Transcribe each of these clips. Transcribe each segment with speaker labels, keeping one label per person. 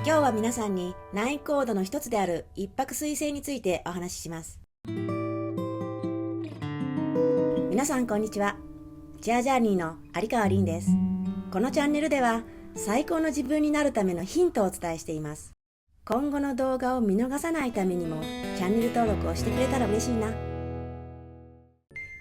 Speaker 1: 今日は皆さんに9コードの一つである一泊水星についてお話しします。皆さんこんにちは。チェアジャーニーの有川凛です。このチャンネルでは最高の自分になるためのヒントをお伝えしています。今後の動画を見逃さないためにもチャンネル登録をしてくれたら嬉しいな。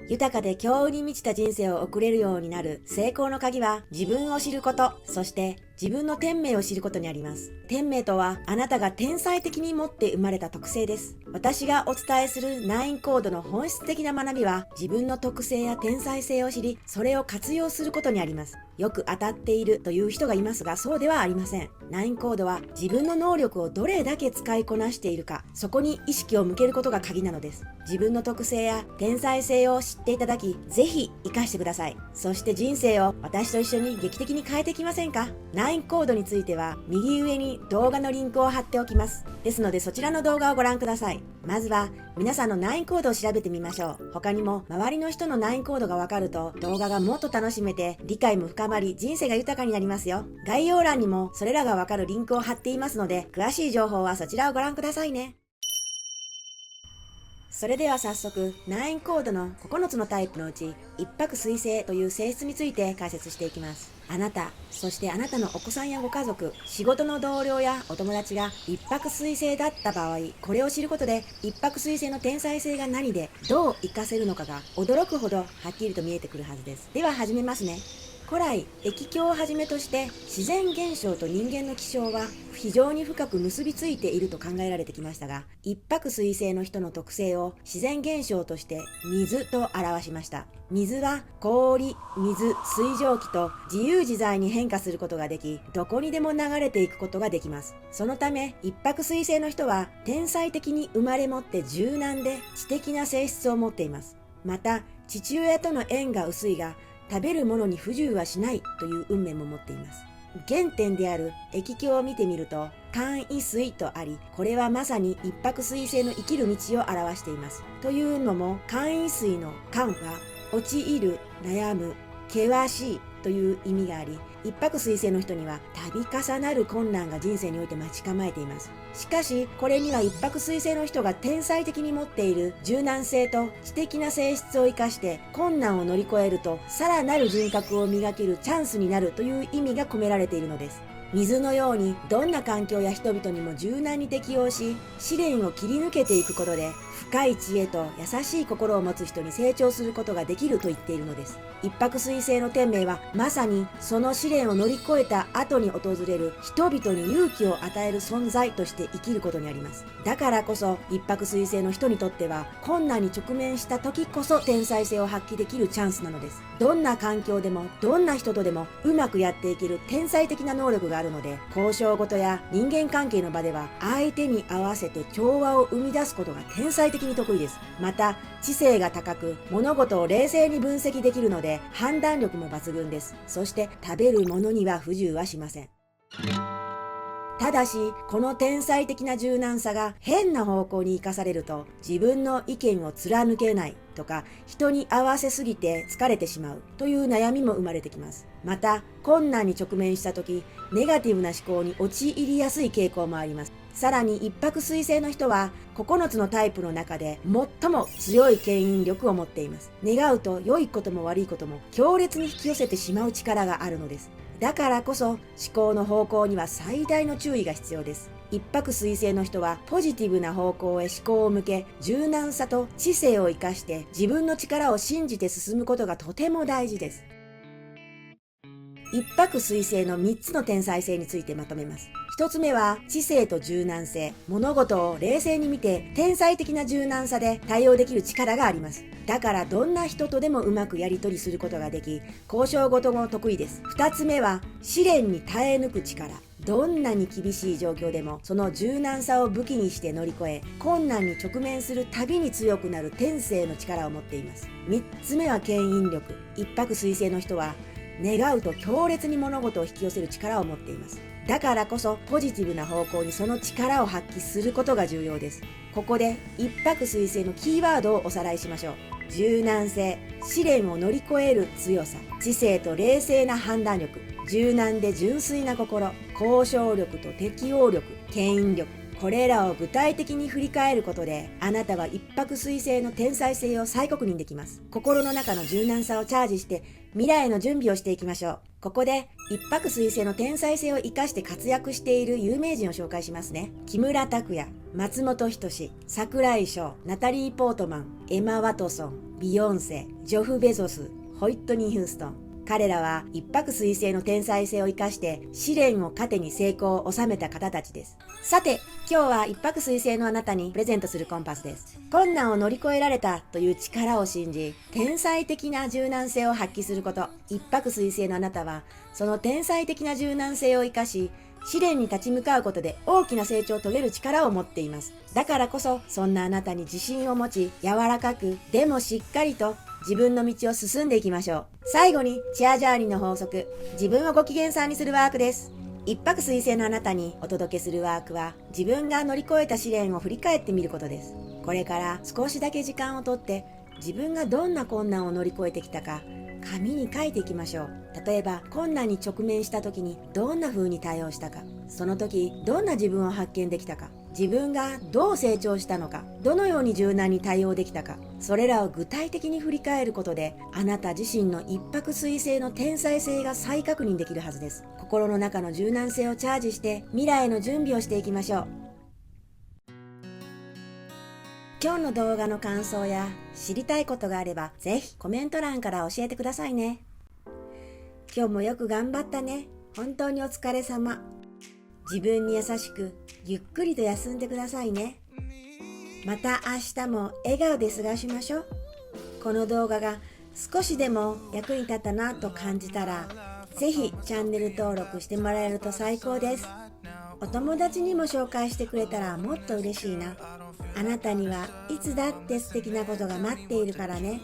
Speaker 1: 豊かで強運に満ちた人生を送れるようになる成功の鍵は自分を知ること、そして自分の天命を知ることにあります。天命とはあなたが天才的に持って生まれた特性です。私がお伝えする9コードの本質的な学びは自分の特性や天才性を知り、それを活用することにあります。よく当たっているという人がいますが、そうではありません。9コードは自分の能力をどれだけ使いこなしているか、そこに意識を向けることが鍵なのです。自分の特性や天才性を知っていただき、ぜひ活かしてください。そして人生を私と一緒に劇的に変えていきませんか？ 9 コードについては右上に動画のリンクを貼っておきます。ですのでそちらの動画をご覧ください。まずは皆さんの9コードを調べてみましょう。他にも周りの人の9コードがわかると動画がもっと楽しめて理解も深まり人生が豊かになりますよ。概要欄にもそれらがわかるリンクを貼っていますので詳しい情報はそちらをご覧くださいね。それでは早速9コードの9つのタイプのうち一泊水星という性質について解説していきます。あなた、そしてあなたのお子さんやご家族、仕事の同僚やお友達が一泊水星だった場合、これを知ることで一泊水星の天才性が何でどう活かせるのかが驚くほどはっきりと見えてくるはずです。では始めますね。古来、易経をはじめとして自然現象と人間の気象は非常に深く結びついていると考えられてきましたが、一泊水星の人の特性を自然現象として水と表しました。水は氷、水、水蒸気と自由自在に変化することができ、どこにでも流れていくことができます。そのため、一泊水星の人は天才的に生まれ持って柔軟で知的な性質を持っています。また、父親との縁が薄いが、食べるものに不自由はしないという運命も持っています。原点である易経を見てみると、寛易水とあり、これはまさに一泊水星の生きる道を表しています。というのも、寛易水の寛は、陥る、悩む、険しいという意味があり、一泊水星の人には度重なる困難が人生において待ち構えています。しかし、これには一泊水星の人が天才的に持っている柔軟性と知的な性質を生かして困難を乗り越えると、さらなる人格を磨けるチャンスになるという意味が込められているのです。水のようにどんな環境や人々にも柔軟に適応し、試練を切り抜けていくことで深い知恵と優しい心を持つ人に成長することができると言っているのです。一泊水星の天命はまさにその試練を乗り越えた後に訪れる人々に勇気を与える存在として生きることにあります。だからこそ一泊水星の人にとっては困難に直面した時こそ天才性を発揮できるチャンスなのです。どんな環境でもどんな人とでもうまくやっていける天才的な能力があるので、交渉事や人間関係の場では相手に合わせて調和を生み出すことが天才的に得意です。また知性が高く物事を冷静に分析できるので判断力も抜群です。そして食べるものには不自由はしません。ただし、この天才的な柔軟さが変な方向に生かされると、自分の意見を貫けないとか、人に合わせすぎて疲れてしまうという悩みも生まれてきます。また、困難に直面した時、ネガティブな思考に陥りやすい傾向もあります。さらに一泊水星の人は9つのタイプの中で最も強い牽引力を持っています。願うと良いことも悪いことも強烈に引き寄せてしまう力があるのです。だからこそ思考の方向には最大の注意が必要です。一泊水星の人はポジティブな方向へ思考を向け、柔軟さと知性を生かして自分の力を信じて進むことがとても大事です。一泊水星の3つの天才性についてまとめます。1つ目は知性と柔軟性。物事を冷静に見て天才的な柔軟さで対応できる力があります。だからどんな人とでもうまくやり取りすることができ、交渉事も得意です。2つ目は試練に耐え抜く力。どんなに厳しい状況でもその柔軟さを武器にして乗り越え、困難に直面するたびに強くなる天性の力を持っています。3つ目は牽引力。一泊水星の人は願うと強烈に物事を引き寄せる力を持っています。だからこそポジティブな方向にその力を発揮することが重要です。ここで一泊水星のキーワードをおさらいしましょう。柔軟性、試練を乗り越える強さ、知性と冷静な判断力、柔軟で純粋な心、交渉力と適応力、牽引力、これらを具体的に振り返ることで、あなたは一泊水星の天才性を再確認できます。心の中の柔軟さをチャージして未来の準備をしていきましょう。ここで一泊水星の天才性を生かして活躍している有名人を紹介しますね。木村拓哉、松本人志、櫻井翔、ナタリー・ポートマン、エマ・ワトソン、ビヨンセ、ジョフ・ベゾス、ホイットニー・ヒューストン。彼らは一泊水星の天才性を生かして試練を糧に成功を収めた方たちです。さて、今日は一泊水星のあなたにプレゼントするコンパスです。困難を乗り越えられたという力を信じ、天才的な柔軟性を発揮すること。一泊水星のあなたは、その天才的な柔軟性を生かし、試練に立ち向かうことで大きな成長を遂げる力を持っています。だからこそ、そんなあなたに自信を持ち、柔らかく、でもしっかりと自分の道を進んでいきましょう。最後に、チェアジャーニーの法則。自分をご機嫌さんにするワークです。一泊水星のあなたにお届けするワークは、自分が乗り越えた試練を振り返ってみることです。これから少しだけ時間をとって、自分がどんな困難を乗り越えてきたか、紙に書いていきましょう。例えば、困難に直面した時にどんな風に対応したか、その時どんな自分を発見できたか、自分がどう成長したのか、どのように柔軟に対応できたか、それらを具体的に振り返ることで、あなた自身の一泊水星の天才性が再確認できるはずです。心の中の柔軟性をチャージして未来の準備をしていきましょう。今日の動画の感想や知りたいことがあれば、ぜひコメント欄から教えてくださいね。今日もよく頑張ったね。本当にお疲れ様。自分に優しく、ゆっくりと休んでくださいね。また明日も笑顔で過ごしましょう。この動画が少しでも役に立ったなと感じたら、ぜひチャンネル登録してもらえると最高です。お友達にも紹介してくれたらもっと嬉しいな。あなたにはいつだって素敵なことが待っているからね。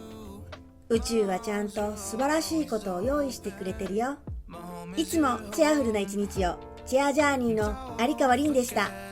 Speaker 1: 宇宙はちゃんと素晴らしいことを用意してくれてるよ。いつもチェアフルな一日を。チェアジャーニーの有川凛でした。